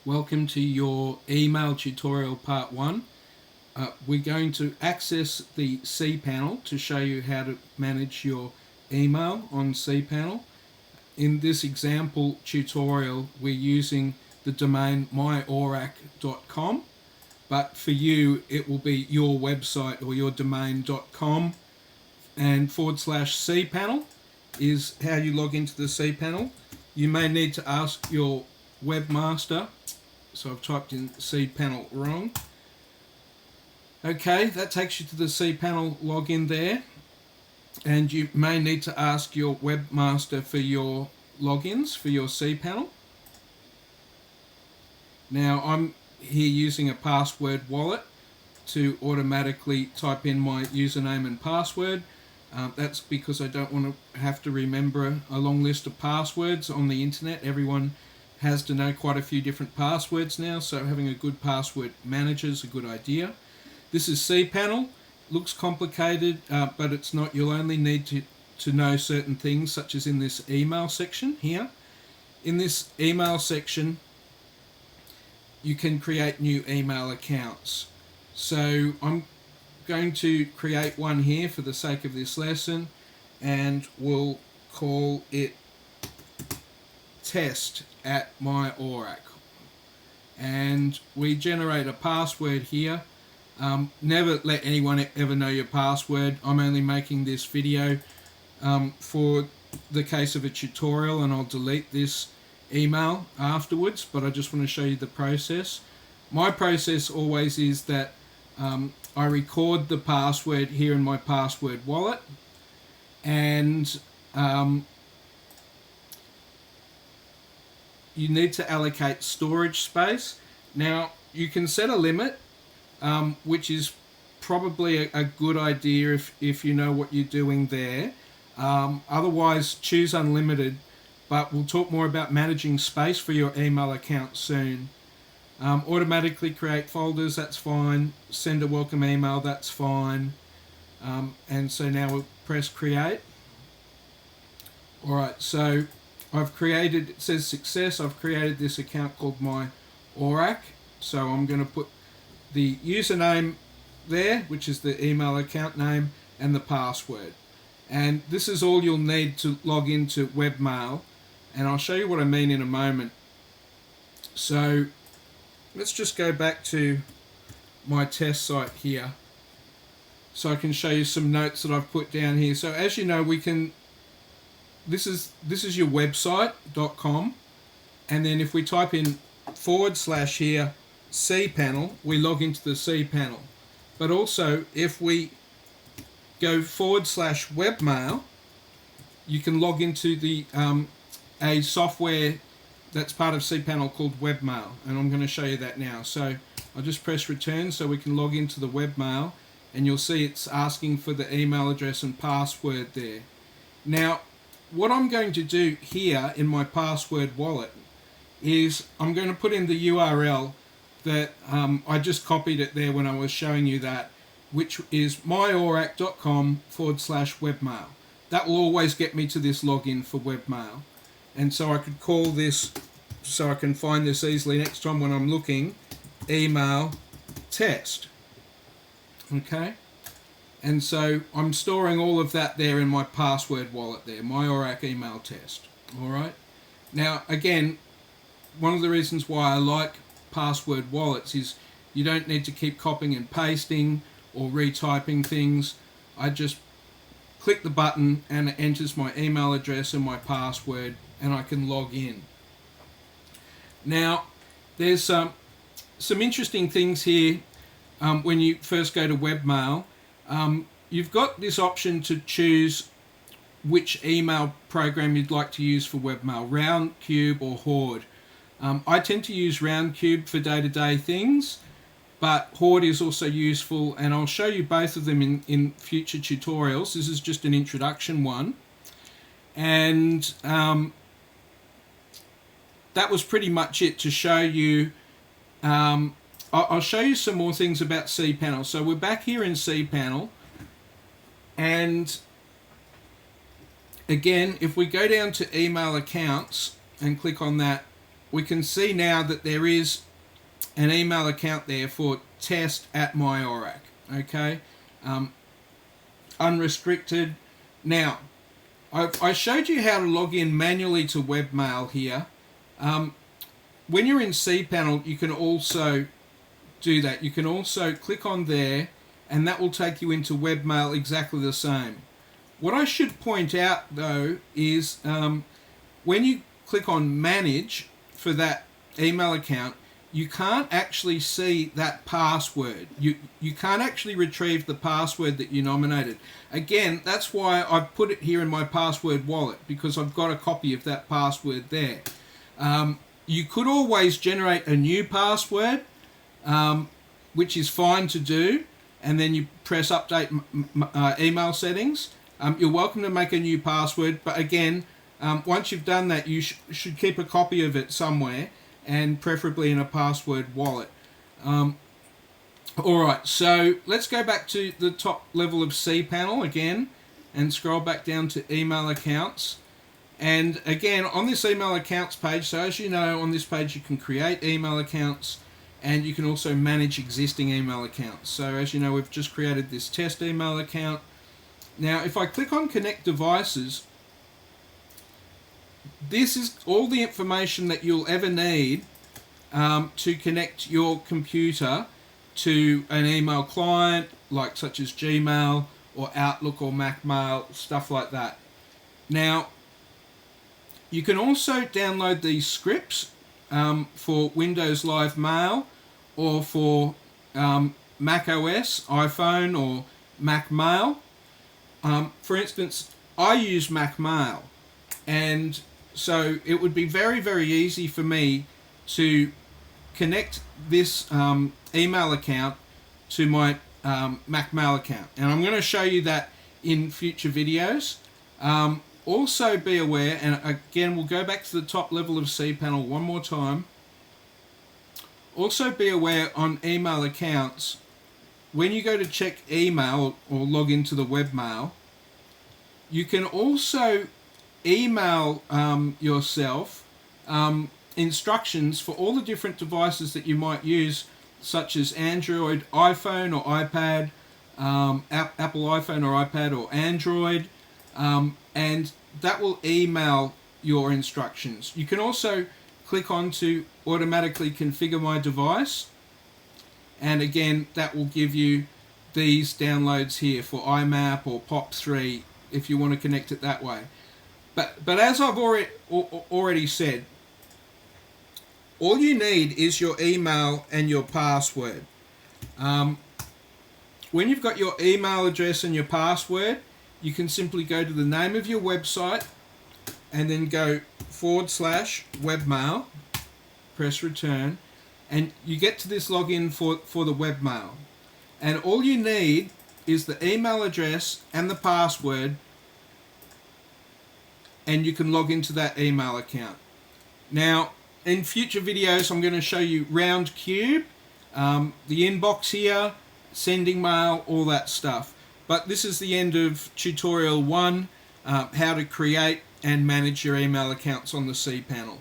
Welcome to your email tutorial part 1. We're going to access the cPanel to show you how to manage your email on cPanel. In this example tutorial we're using the domain myorac.com, but for you it will be your website or your domain.com, and /cPanel is how you log into the cPanel. You may need to ask your webmaster. So I've typed in cPanel wrong. Okay, that takes you to the cPanel login there, and you may need to ask your webmaster for your logins for your cPanel. Now I'm here using a password wallet to automatically type in my username and password. That's because I don't want to have to remember a long list of passwords on the internet. Everyone has to know quite a few different passwords now, so having a good password manager is a good idea. This is cPanel. Looks complicated, but it's not. You'll only need to know certain things, such as in this email section here. In this email section, you can create new email accounts. So I'm going to create one here for the sake of this lesson, and we'll call it test@myorac, and we generate a password here. Never let anyone ever know your password. I'm only making this video for the case of a tutorial, and I'll delete this email afterwards, but I just want to show you the process. My process always is that I record the password here in my password wallet, and you need to allocate storage space. Now you can set a limit, which is probably a good idea if you know what you're doing there. Otherwise choose unlimited, but we'll talk more about managing space for your email account soon. Automatically create folders, that's fine. Send a welcome email, that's fine. And so now we'll press create. Alright, so I've created, it says success, I've created this account called myorac. So I'm going to put the username there, which is the email account name, and the password. And this is all you'll need to log into webmail, and I'll show you what I mean in a moment. So let's just go back to my test site here so I can show you some notes that I've put down here. So as you know, we can, this is your website.com, and then if we type in / here cPanel, we log into the cPanel. But also if we go / webmail, you can log into the a software that's part of cPanel called webmail, and I'm going to show you that now. So I'll just press return so we can log into the webmail, and you'll see it's asking for the email address and password there. Now what I'm going to do here in my password wallet is I'm going to put in the URL that I just copied it there when I was showing you that, which is myorac.com / webmail. That will always get me to this login for webmail. And so I could call this, so I can find this easily next time when I'm looking, email test. Okay? And so I'm storing all of that there in my password wallet there, myorac email test. Alright? Now again, one of the reasons why I like password wallets is you don't need to keep copying and pasting or retyping things. I just click the button and it enters my email address and my password, and I can log in. Now there's some interesting things here. When you first go to webmail, you've got this option to choose which email program you'd like to use for webmail, Roundcube or Horde. I tend to use Roundcube for day-to-day things, but Horde is also useful, and I'll show you both of them in future tutorials. This is just an introduction one. And that was pretty much it to show you. I'll show you some more things about cPanel. So we're back here in cPanel, and again, if we go down to email accounts and click on that, we can see now that there is an email account there for test@myorac. Okay, unrestricted. Now, I showed you how to log in manually to webmail here. When you're in cPanel, you can also do that. You can also click on there, and that will take you into webmail exactly the same. What I should point out though is when you click on manage for that email account, you can't actually see that password. You can't actually retrieve the password that you nominated. Again, that's why I've put it here in my password wallet, because I've got a copy of that password there. You could always generate a new password, which is fine to do, and then you press update email settings. You're welcome to make a new password, but again, once you've done that, you should keep a copy of it somewhere, and preferably in a password wallet. Alright, so let's go back to the top level of cPanel again and scroll back down to email accounts. And again, on this email accounts page, so as you know, on this page you can create email accounts, and you can also manage existing email accounts. So as you know, we've just created this test email account. Now if I click on connect devices, this is all the information that you'll ever need to connect your computer to an email client, like such as Gmail or Outlook or MacMail, stuff like that. Now, you can also download these scripts for Windows Live Mail or for Mac OS, iPhone or Mac Mail. For instance, I use Mac Mail, and so it would be very, very easy for me to connect this email account to my Mac Mail account. And I'm going to show you that in future videos. Also be aware, and again we'll go back to the top level of cPanel one more time. Also be aware on email accounts, when you go to check email or log into the webmail, you can also email yourself instructions for all the different devices that you might use, such as Android, iPhone or iPad, Apple iPhone or iPad or Android, and that will email your instructions. You can also click on to automatically configure my device, and again that will give you these downloads here for IMAP or POP3 if you want to connect it that way. But as I've already said, all you need is your email and your password. When you've got your email address and your password, you can simply go to the name of your website and then go /webmail, press return, and you get to this login for the webmail. And all you need is the email address and the password, and you can log into that email account. Now, in future videos, I'm going to show you round cube, the inbox here, sending mail, all that stuff. But this is the end of tutorial 1, how to create and manage your email accounts on the cPanel.